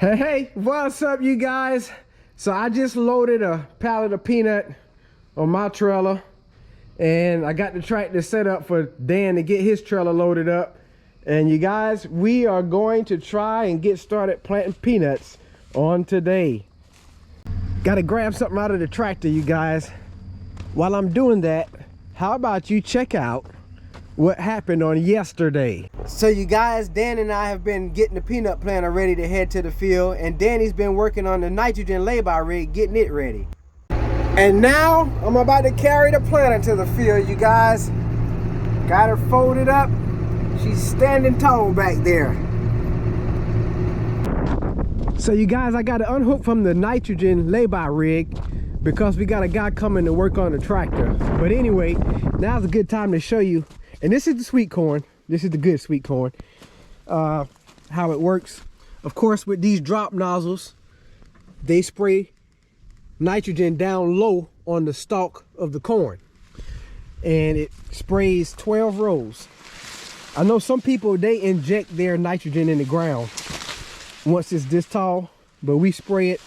Hey, what's up, you guys? So I just loaded a pallet of peanut on my trailer, and I got the tractor set up for Dan to get his trailer loaded up. And you guys, we are going to try and get started planting peanuts on today. Got to grab something out of the tractor, you guys. While I'm doing that, how about you check out what happened on yesterday. So you guys, Dan and I have been getting the peanut planter ready to head to the field, and Danny's been working on the nitrogen lay-by rig, getting it ready. And now I'm about to carry the planter to the field, you guys. Got her folded up. She's standing tall back there. So you guys, I got to unhook from the nitrogen lay-by rig because we got a guy coming to work on the tractor. But anyway, now's a good time to show you. And this is the sweet corn. This is the good sweet corn. How it works. Of course, with these drop nozzles, they spray nitrogen down low on the stalk of the corn. And it sprays 12 rows. I know some people, they inject their nitrogen in the ground once it's this tall, but we spray it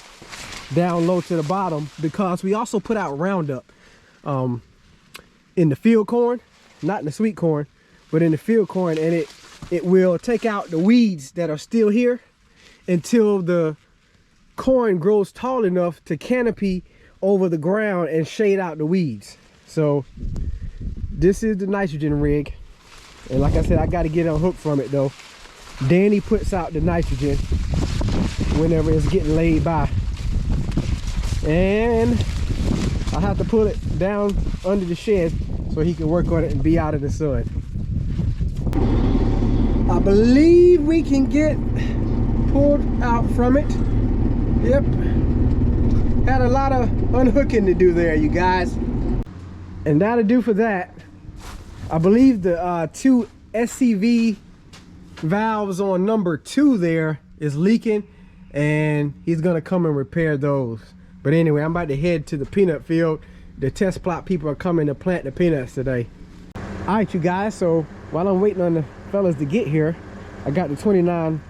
down low to the bottom because we also put out Roundup in the field corn. Not in the sweet corn, but in the field corn, and it will take out the weeds that are still here until the corn grows tall enough to canopy over the ground and shade out the weeds. So this is the nitrogen rig, and like I said, I got to get unhooked from it though. Danny puts out the nitrogen whenever it's getting laid by, and I have to pull it down under the shed so he can work on it and be out of the sun. I believe we can get pulled out from it. Yep. Had a lot of unhooking to do there, you guys. And that'll do for that. I believe the two SCV valves on number 2 there is leaking, and he's gonna come and repair those. But anyway, I'm about to head to the peanut field. The test plot people are coming to plant the peanuts today. All right, you guys, so while I'm waiting on the fellas to get here, I got the 29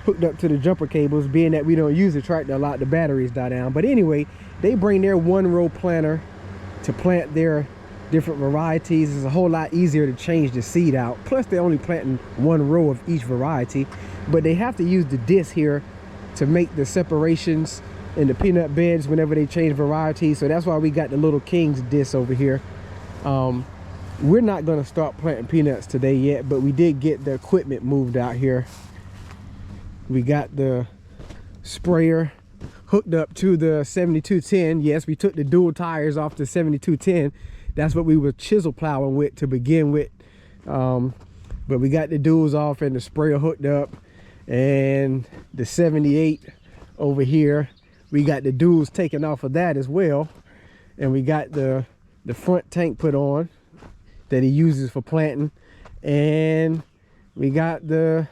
hooked up to the jumper cables, being that we don't use the tractor a lot, the batteries die down. But anyway, they bring their 1-row planter to plant their different varieties. It's a whole lot easier to change the seed out. Plus, they're only planting 1 row of each variety, but they have to use the disc here to make the separations in the peanut beds whenever they change varieties. So that's why we got the little King's disc over here. We're not going to start planting peanuts today yet, but we did get the equipment moved out here. We got the sprayer hooked up to the 7210. Yes, we took the dual tires off the 7210. That's what we were chisel plowing with to begin with. But we got the duals off and the sprayer hooked up, and the 78 over here, we got the duals taken off of that as well. And we got the front tank put on that he uses for planting. And we got the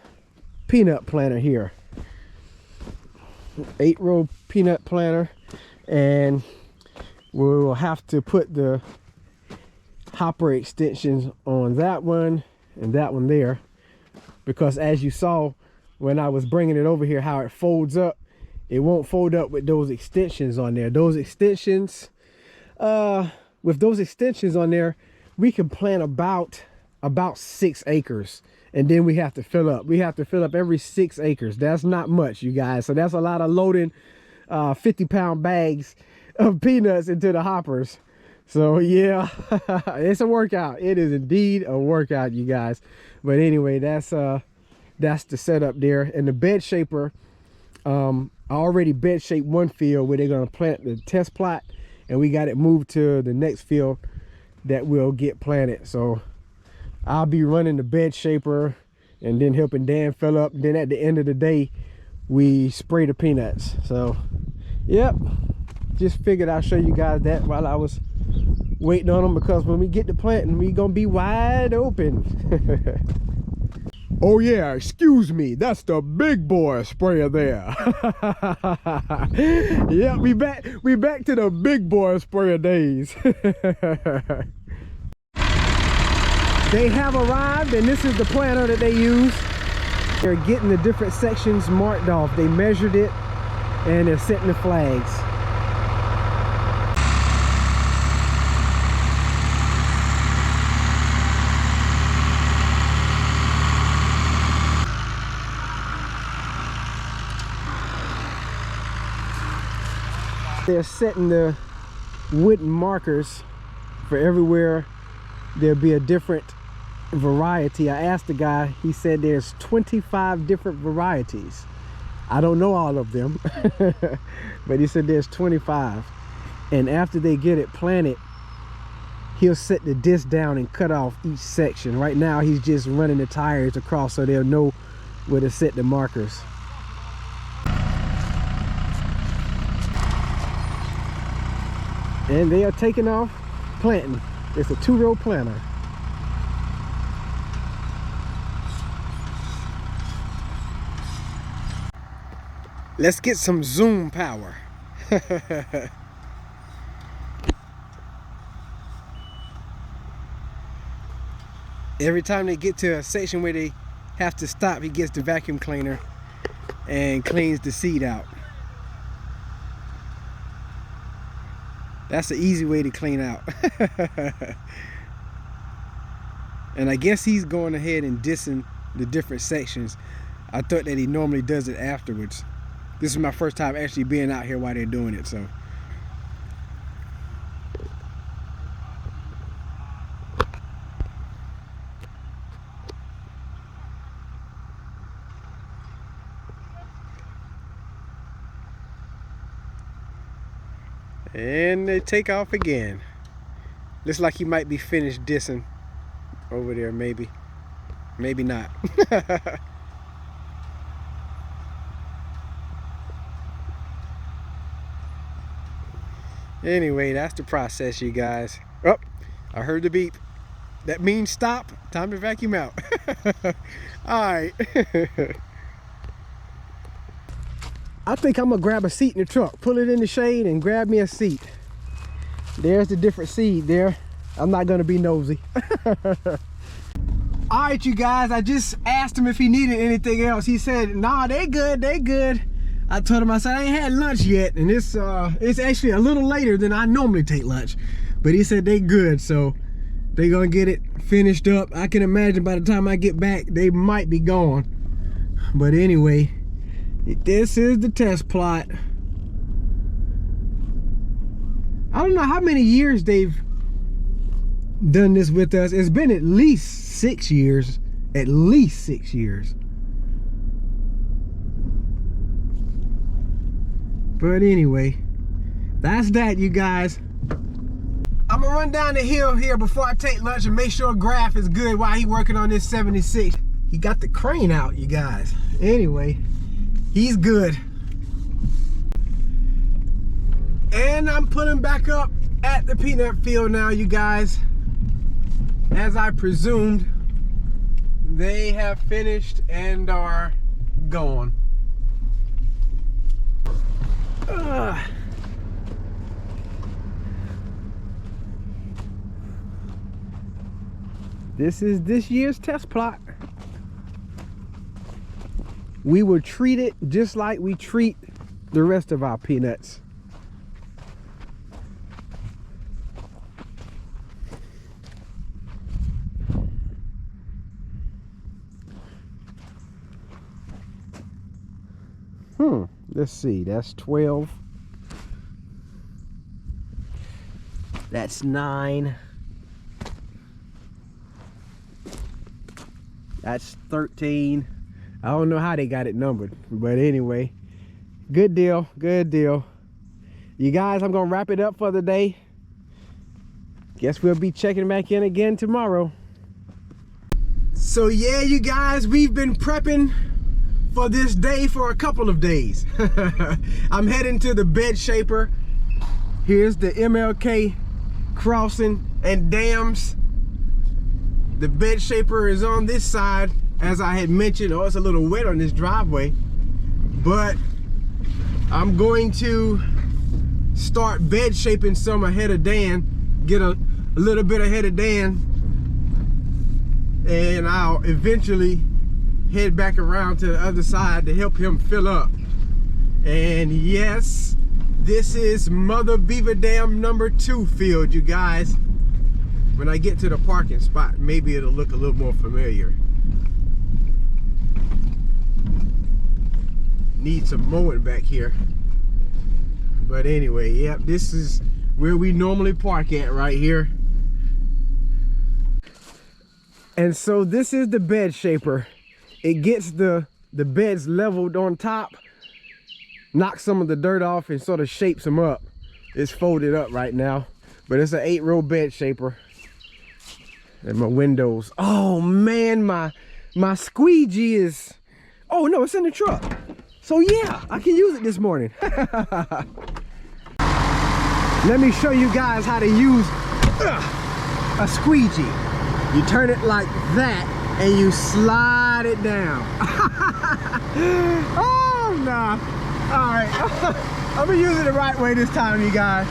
peanut planter here. 8-row peanut planter. And we'll have to put the hopper extensions on that one and that one there. Because as you saw when I was bringing it over here, how it folds up, it won't fold up with those extensions on there. Those extensions, with those extensions on there, we can plant about 6 acres. And then we have to fill up. We have to fill up every 6 acres. That's not much, you guys. So that's a lot of loading 50-pound bags of peanuts into the hoppers. So yeah, it's a workout. It is indeed a workout, you guys. But anyway, that's the setup there. And the bed shaper, I already bed shaped one field where they're going to plant the test plot, and we got it moved to the next field that will get planted. So I'll be running the bed shaper and then helping Dan fill up. Then at the end of the day, we spray the peanuts. So yep, just figured I'd show you guys that while I was waiting on them, because when we get to planting, we gonna be wide open. Oh yeah, excuse me, that's the big boy sprayer there. Yeah, we back to the big boy sprayer days. They have arrived, and this is the planter that they use. They're getting the different sections marked off. They measured it and they're setting the flags. They're setting the wooden markers for everywhere. There'll be a different variety. I asked the guy, he said there's 25 different varieties. I don't know all of them, but he said there's 25. And after they get it planted, he'll set the disc down and cut off each section. Right now, he's just running the tires across so they'll know where to set the markers. And they are taking off planting. It's a 2-row planter. Let's get some zoom power. Every time they get to a section where they have to stop, he gets the vacuum cleaner and cleans the seed out. That's an easy way to clean out. And I guess he's going ahead and dissing the different sections. I thought that he normally does it afterwards. This is my first time actually being out here while they're doing it, so. And they take off again. Looks like he might be finished dissing over there, maybe. Maybe not. Anyway, that's the process, you guys. Oh, I heard the beep. That means stop. Time to vacuum out. All right. I think I'm gonna grab a seat in the truck, pull it in the shade and grab me a seat. There's the different seed there. I'm not gonna be nosy. All right, you guys, I just asked him if he needed anything else. He said, nah, they good, they good. I told him, I said, I ain't had lunch yet. And it's actually a little later than I normally take lunch. But he said they good, so they gonna get it finished up. I can imagine by the time I get back, they might be gone. But anyway, this is the test plot. I don't know how many years they've done this with us. It's been at least 6 years. At least 6 years. But anyway, that's that, you guys. I'm gonna run down the hill here before I take lunch and make sure Graf is good while he working on this 76. He got the crane out, you guys. Anyway, he's good. And I'm pulling back up at the peanut field now, you guys. As I presumed, they have finished and are gone. This is this year's test plot. We will treat it just like we treat the rest of our peanuts. Let's see, that's 12. That's 9. That's 13. I don't know how they got it numbered, but anyway, good deal, good deal. You guys, I'm gonna wrap it up for the day. Guess we'll be checking back in again tomorrow. So yeah, you guys, we've been prepping for this day for a couple of days. I'm heading to the bed shaper. Here's the MLK crossing and dams. The bed shaper is on this side, as I had mentioned. Oh, it's a little wet on this driveway, but I'm going to start bed shaping some ahead of Dan, get a little bit ahead of Dan, and I'll eventually head back around to the other side to help him fill up. And yes, this is Mother Beaver Dam number 2 field, you guys. When I get to the parking spot, maybe it'll look a little more familiar. Need some mowing back here. But anyway, yep, this is where we normally park at, right here. And so this is the bed shaper. It gets the beds leveled on top, knocks some of the dirt off, and sort of shapes them up. It's folded up right now, but it's an 8-row bed shaper. And my windows. Oh man, my squeegee is, oh no, it's in the truck. So yeah, I can use it this morning. Let me show you guys how to use a squeegee. You turn it like that and you slide it down. Oh nah. All right, I'm gonna use it the right way this time, you guys.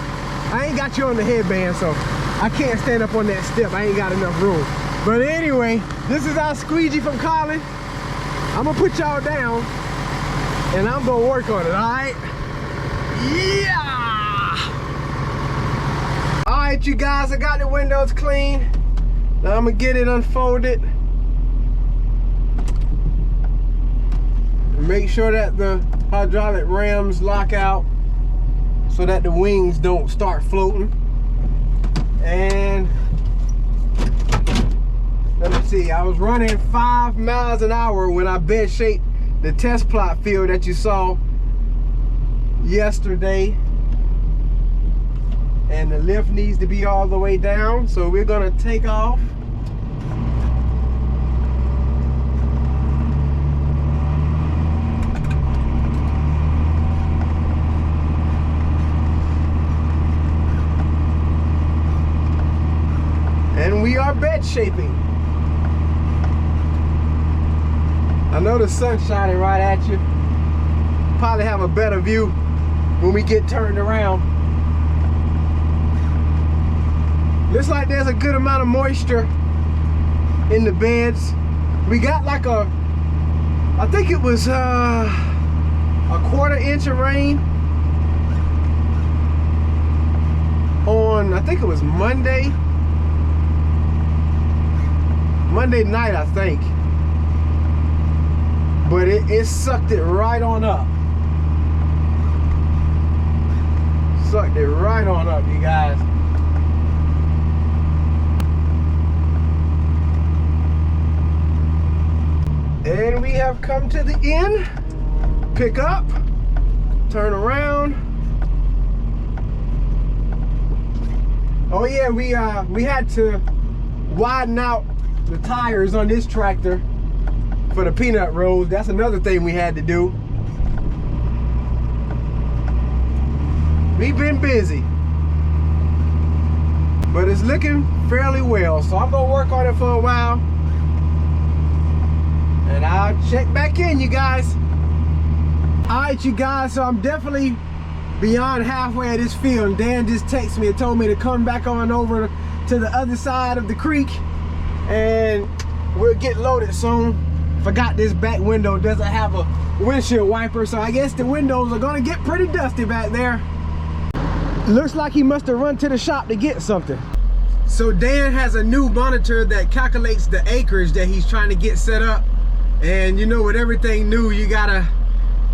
I ain't got you on the headband, so I can't stand up on that step. I ain't got enough room. But anyway, this is our squeegee from Colin. I'm gonna put y'all down and I'm gonna work on it, all right? Yeah! All right, you guys, I got the windows clean. Now I'm gonna get it unfolded. Make sure that the hydraulic rams lock out so that the wings don't start floating. And let me see, I was running 5 miles an hour when I bed shaped the test plot field that you saw yesterday. And the lift needs to be all the way down, so we're gonna take off. And we are bed shaping. I know the sun's shining right at you. Probably have a better view when we get turned around. Looks like there's a good amount of moisture in the beds. We got like I think it was a 1/4 inch of rain on, I think it was Monday night, I think. But it sucked it right on up. Sucked it right on up, you guys. And we have come to the end. Pick up, turn around. Oh yeah, we had to widen out the tires on this tractor for the peanut road. That's another thing we had to do. We've been busy, but it's looking fairly well. So I'm gonna work on it for a while, and I'll check back in, you guys. All right, you guys, so I'm definitely beyond halfway of this field. And Dan just texted me and told me to come back on over to the other side of the creek, and we'll get loaded soon. Forgot this back window doesn't have a windshield wiper, so I guess the windows are gonna get pretty dusty back there. Looks like he must have run to the shop to get something. So Dan has a new monitor that calculates the acreage that he's trying to get set up. And you know, with everything new, you gotta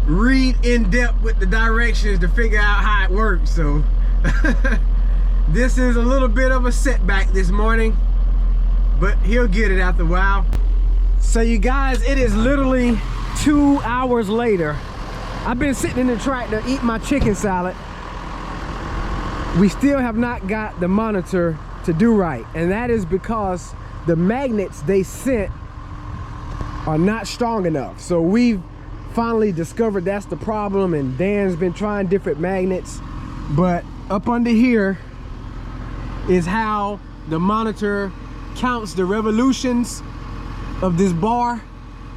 read in depth with the directions to figure out how it works. So this is a little bit of a setback this morning, but he'll get it after a while. So you guys, it is literally 2 hours later. I've been sitting in the tractor eating my chicken salad. We still have not got the monitor to do right, and that is because the magnets they sent are not strong enough. So we've finally discovered that's the problem, and Dan's been trying different magnets, but up under here is how the monitor counts the revolutions of this bar,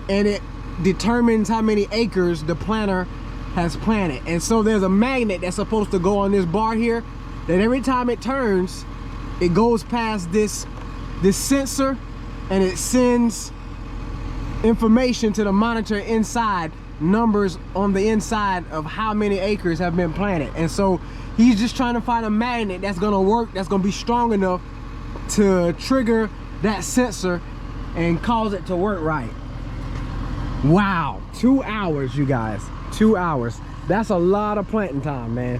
and it determines how many acres the planter has planted. And so there's a magnet that's supposed to go on this bar here, that every time it turns, it goes past this sensor, and it sends information to the monitor inside, numbers on the inside of how many acres have been planted. And so he's just trying to find a magnet that's gonna work, that's gonna be strong enough to trigger that sensor and cause it to work right. Wow, 2 hours, you guys, 2 hours. That's a lot of planting time, man.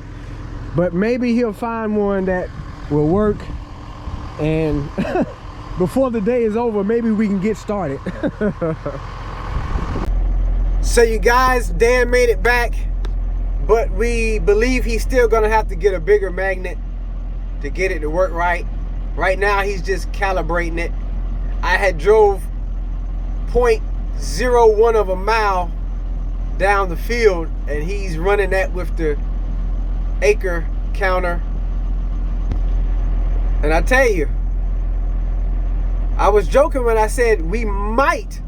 But maybe he'll find one that will work, and before the day is over, maybe we can get started. So you guys, Dan made it back, but we believe he's still gonna have to get a bigger magnet to get it to work right. Right now he's just calibrating it. I had drove 0.01 of a mile down the field, and he's running that with the acre counter. And I tell you, I was joking when I said we might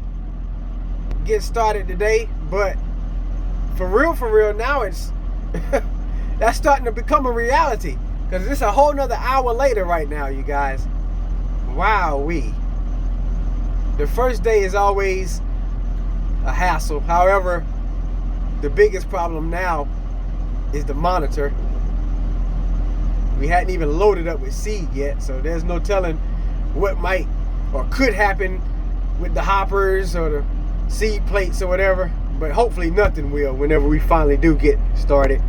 get started today, but for real now it's that's starting to become a reality, because it's a whole nother hour later right now, you guys. Wow-wee. The first day is always a hassle. However, the biggest problem now is the monitor. We hadn't even loaded up with seed yet, so there's no telling what might or could happen with the hoppers or the seed plates or whatever, but hopefully nothing will whenever we finally do get started.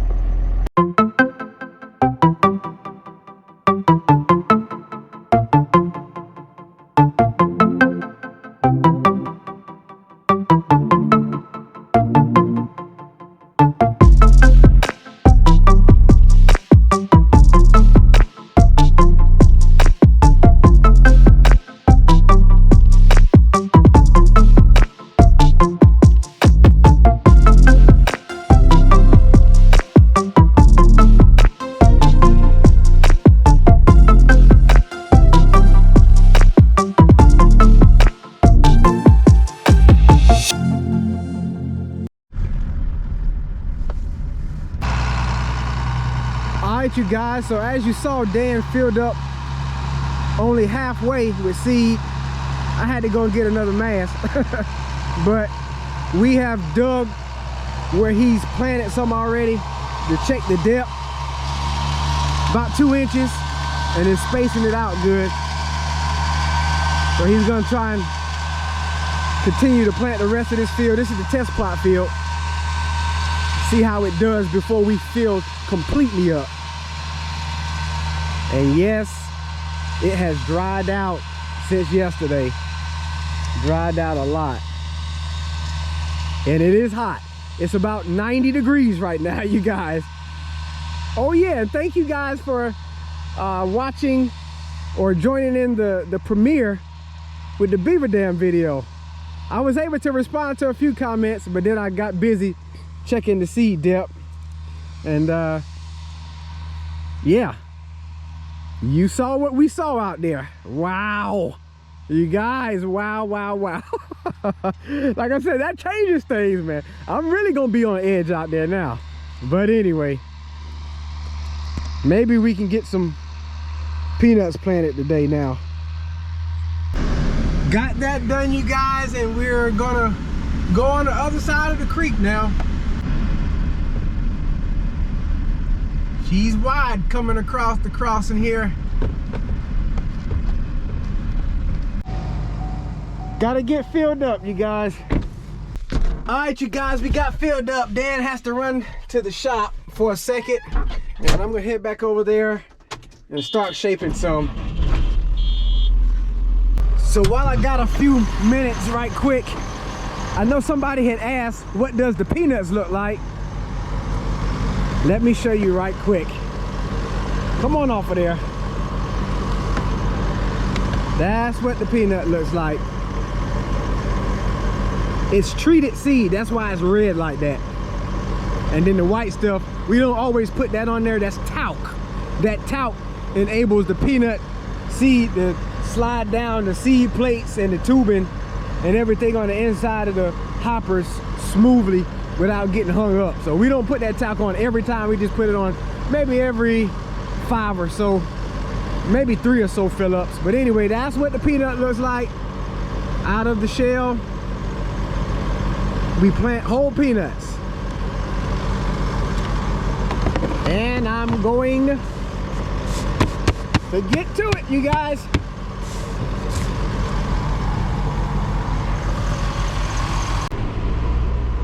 You guys, so as you saw, Dan filled up only halfway with seed. I had to go and get another mass. But we have dug where he's planted some already to check the depth, about 2 inches, and then spacing it out good. So he's gonna try and continue to plant the rest of this field. This is the test plot field. See how it does before we fill completely up. And yes, it has dried out since yesterday. Dried out a lot. And it is hot. It's about 90 degrees right now, you guys. Oh yeah, and thank you guys for watching or joining in the premiere with the beaver dam video. I was able to respond to a few comments, but then I got busy checking the seed depth. And yeah. You saw what we saw out there. Wow. You guys, wow. Like I said, that changes things, man. I'm really gonna be on edge out there now. But anyway, maybe we can get some peanuts planted today now. Got that done, you guys, and we're gonna go on the other side of the creek now. She's wide coming across the crossing here. Gotta get filled up, you guys. All right, you guys, we got filled up. Dan has to run to the shop for a second, and I'm gonna head back over there and start shaping some. So while I got a few minutes right quick, I know somebody had asked, what does the peanuts look like? Let me show you right quick. Come on off of there. That's what the peanut looks like. It's treated seed, that's why it's red like that. And then the white stuff, we don't always put that on there. That's talc. That talc enables the peanut seed to slide down the seed plates and the tubing and everything on the inside of the hoppers smoothly without getting hung up. So we don't put that talc on every time. We just put it on maybe every 5 or so, maybe 3 or so fill-ups. But anyway, that's what the peanut looks like out of the shell. We plant whole peanuts. And I'm going to get to it, you guys.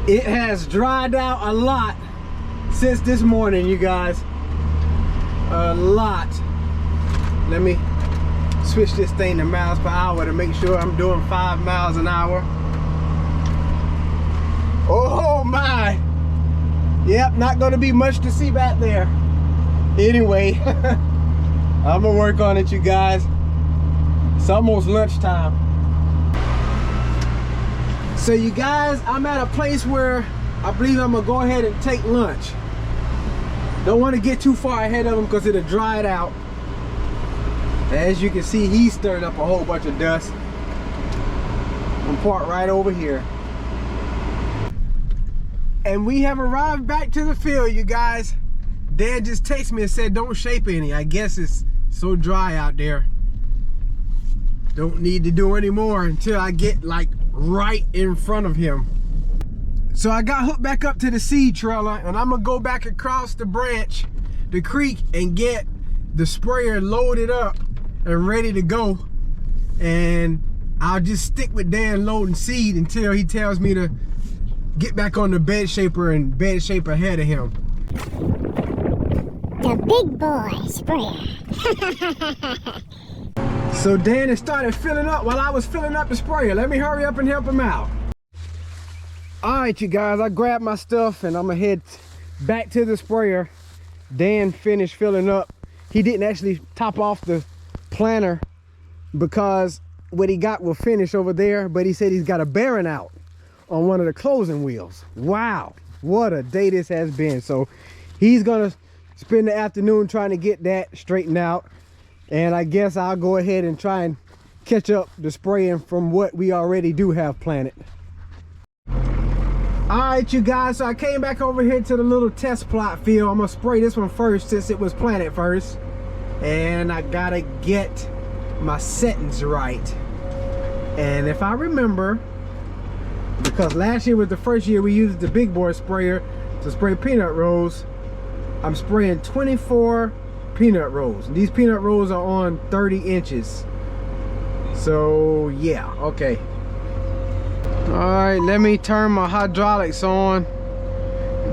It has dried out a lot since this morning, you guys. A lot. Let me switch this thing to miles per hour to make sure I'm doing 5 miles an hour. Oh my. Yep, not gonna be much to see back there. Anyway, I'm gonna work on it, you guys. It's almost lunchtime. So you guys, I'm at a place where I believe I'm gonna go ahead and take lunch. Don't want to get too far ahead of him because it'll dry it out. As you can see, he's stirring up a whole bunch of dust. I'm parked right over here. And we have arrived back to the field, you guys. Dad just texted me and said don't shape any. I guess it's so dry out there. Don't need to do any more until I get like right in front of him. So I got hooked back up to the seed trailer, and I'm gonna go back across the branch, the creek, and get the sprayer loaded up and ready to go. And I'll just stick with Dan loading seed until he tells me to get back on the bed shaper and bed shape ahead of him. The big boy sprayer. So Dan has started filling up while I was filling up the sprayer. Let me hurry up and help him out. All right, you guys, I grabbed my stuff and I'm gonna head back to the sprayer. Dan finished filling up. He didn't actually top off the planter because what he got will finish over there, but he said he's got a bearing out on one of the closing wheels. Wow, what a day this has been. So he's gonna spend the afternoon trying to get that straightened out, and I guess I'll go ahead and try and catch up the spraying from what we already do have planted. All right, you guys, so I came back over here to the little test plot field. I'm gonna spray this one first since it was planted first, and I gotta get my settings right. And if I remember, because last year was the first year we used the big boy sprayer to spray peanut rolls, I'm spraying 24 peanut rolls. These peanut rolls are on 30 inches. So yeah, okay. All right, let me turn my hydraulics on,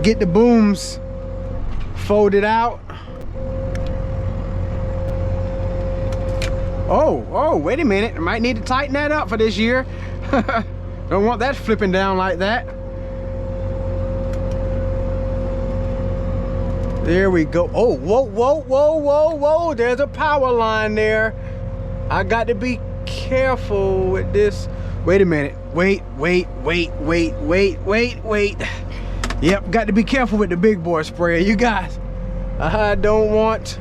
get the booms folded out. Oh, wait a minute. I might need to tighten that up for this year. Don't want that flipping down like that. There we go. Oh, whoa. There's a power line there. I got to be careful with this. Wait a minute. Wait. Yep, got to be careful with the big boy sprayer. You guys, I don't want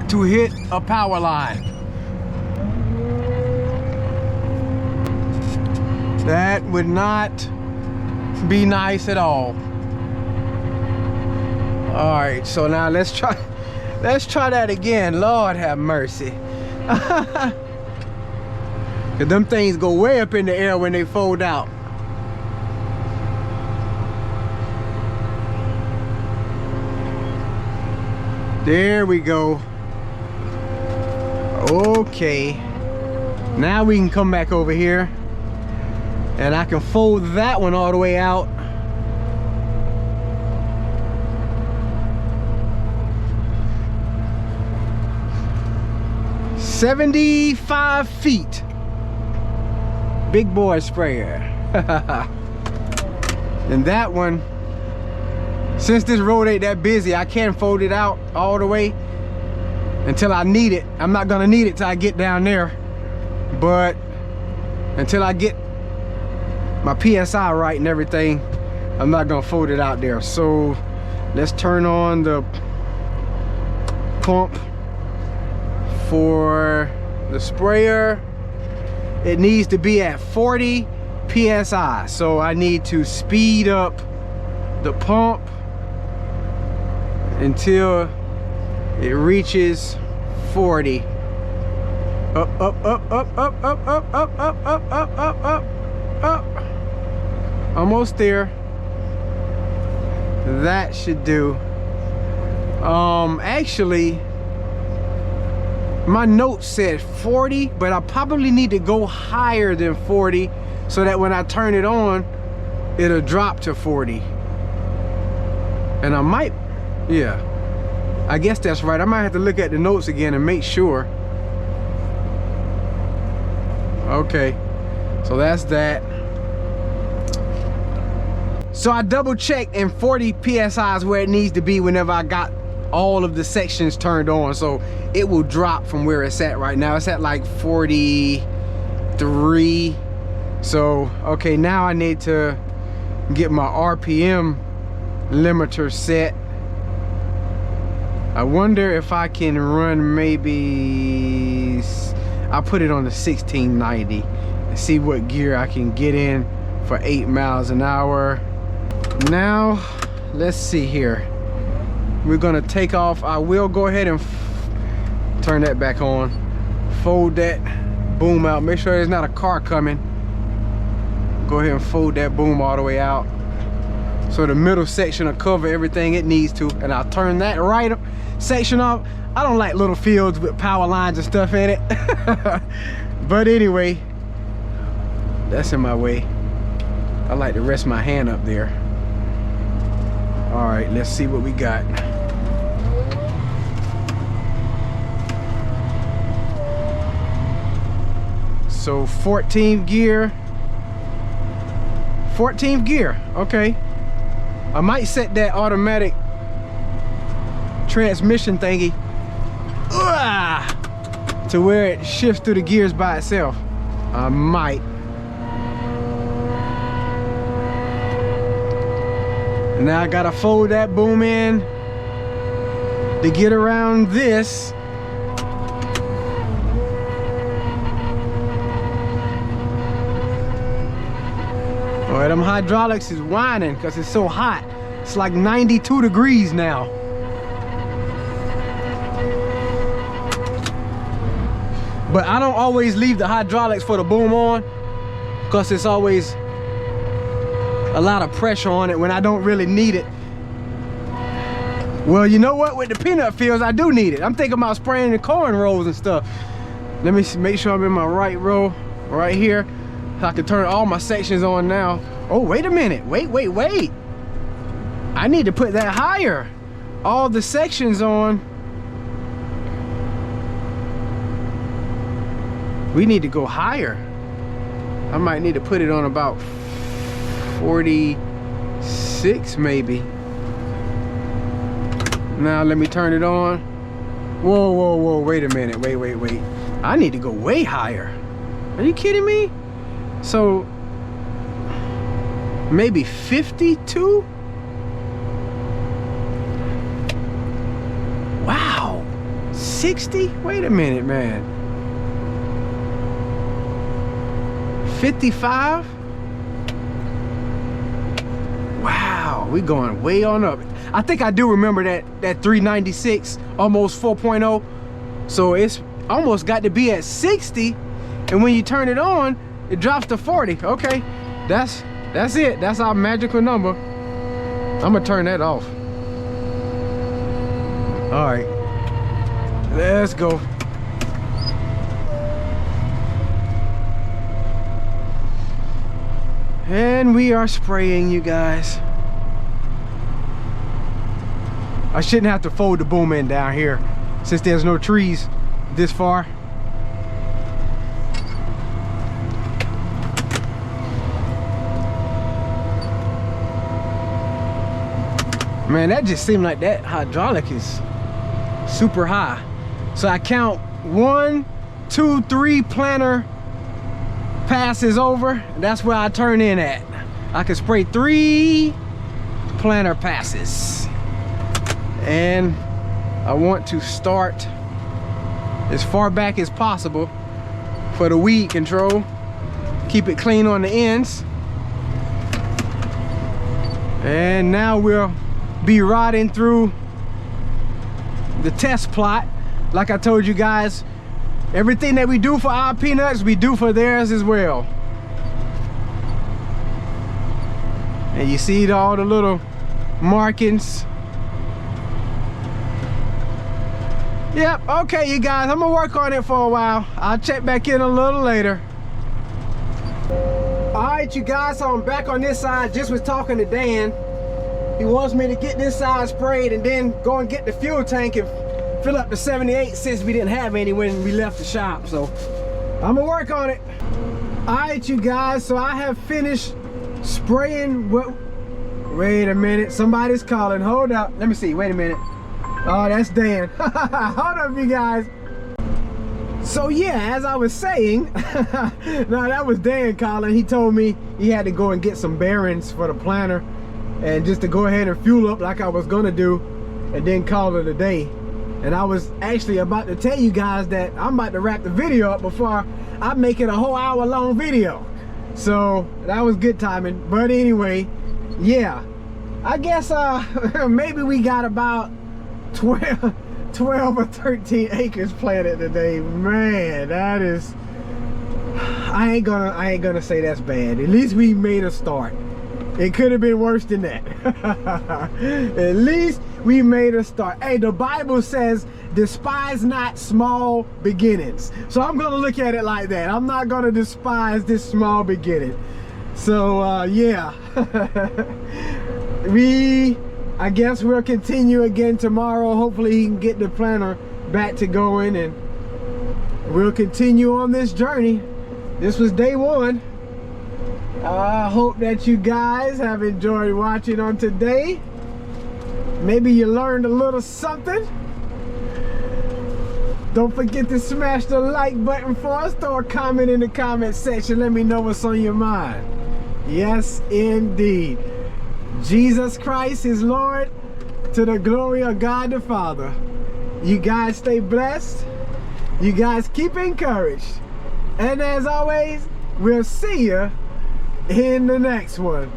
to hit a power line. That would not be nice at all. All right, so now let's try that again. Lord have mercy. Cause them things go way up in the air when they fold out. There we go. Okay. Now we can come back over here and I can fold that one all the way out. "75 feet. Big boy sprayer." And that one, since this road ain't that busy, I can't fold it out all the way until I need it. I'm not gonna need it till I get down there, but until I get my PSI right and everything, I'm not gonna fold it out there. So let's turn on the pump for the sprayer. It needs to be at 40 PSI. So I need to speed up the pump until it reaches 40. Up. Almost there. That should do. Actually, my notes said 40, but I probably need to go higher than 40 so that when I turn it on, it'll drop to 40. And I might, yeah, I guess that's right. I might have to look at the notes again and make sure. Okay, so that's that. So I double checked, and 40 PSI is where it needs to be whenever I got all of the sections turned on. So it will drop from where it's at right now. It's at like 43. So, okay, now I need to get my RPM limiter set. I wonder if I can run maybe, I'll put it on the 1690 and see what gear I can get in for 8 miles an hour. Now, let's see here. We're gonna take off. I will go ahead and turn that back on. Fold that boom out. Make sure there's not a car coming. Go ahead and fold that boom all the way out. So the middle section will cover everything it needs to. And I'll turn that right section off. I don't like little fields with power lines and stuff in it. But anyway, that's in my way. I like to rest my hand up there. All right, let's see what we got. So 14th gear. 14th gear, okay. I might set that automatic transmission thingy to where it shifts through the gears by itself. I might. Now I gotta fold that boom in to get around this. Oh, them hydraulics is whining because it's so hot. It's like 92 degrees now. But I don't always leave the hydraulics for the boom on because it's always a lot of pressure on it when I don't really need it. Well, you know what? With the peanut fields, I do need it. I'm thinking about spraying the corn rows and stuff. Let me make sure I'm in my right row, right here. So I can turn all my sections on now. Oh, wait a minute. Wait. I need to put that higher. All the sections on. We need to go higher. I might need to put it on about 46 maybe. Now let me turn it on. Whoa, wait a minute. Wait. I need to go way higher. Are you kidding me? So maybe 52? Wow. 60? Wait a minute, man. 55? Wow, we going way on up. I think I do remember that 396, almost 4.0. So it's almost got to be at 60. And when you turn it on, it drops to 40. Okay, that's it. That's our magical number. I'm gonna turn that off. All right, let's go. And we are spraying, you guys. I shouldn't have to fold the boom in down here since there's no trees this far. Man, that just seemed like that hydraulic is super high. So I count 1, 2, 3 planter passes over. That's where I turn in at. I can spray 3 planter passes. And I want to start as far back as possible for the weed control. Keep it clean on the ends. And now we'll be riding through the test plot. Like I told you guys, everything that we do for our peanuts, we do for theirs as well. And you see all the little markings. Yep, okay you guys, I'm gonna work on it for a while. I'll check back in a little later. Alright you guys, so I'm back on this side. Just was talking to Dan. He wants me to get this side sprayed and then go and get the fuel tank and fill up the 78 since we didn't have any when we left the shop. So I'm gonna work on it. Alright you guys, so I have finished spraying what... Wait a minute, somebody's calling. Hold up, let me see, wait a minute. Oh, that's Dan. Hold up, you guys. So yeah, as I was saying, no, that was Dan calling. He told me he had to go and get some bearings for the planter and just to go ahead and fuel up like I was gonna do and then call it a day. And I was actually about to tell you guys that I'm about to wrap the video up before I make it a whole hour-long video. So that was good timing. But anyway, yeah, I guess maybe we got about 12 or 13 acres planted today. Man, that is, I ain't gonna say that's bad. At least we made a start. It could have been worse than that. At least we made a start. Hey, the Bible says despise not small beginnings. So I'm gonna look at it like that. I'm not gonna despise this small beginning. So yeah. I guess we'll continue again tomorrow. Hopefully he can get the planter back to going and we'll continue on this journey. This was day one. I hope that you guys have enjoyed watching on today. Maybe you learned a little something. Don't forget to smash the like button for us. Throw a comment in the comment section. Let me know what's on your mind. Yes, indeed. Jesus Christ is Lord, to the glory of God the Father. You guys stay blessed. You guys keep encouraged. And as always, we'll see you in the next one.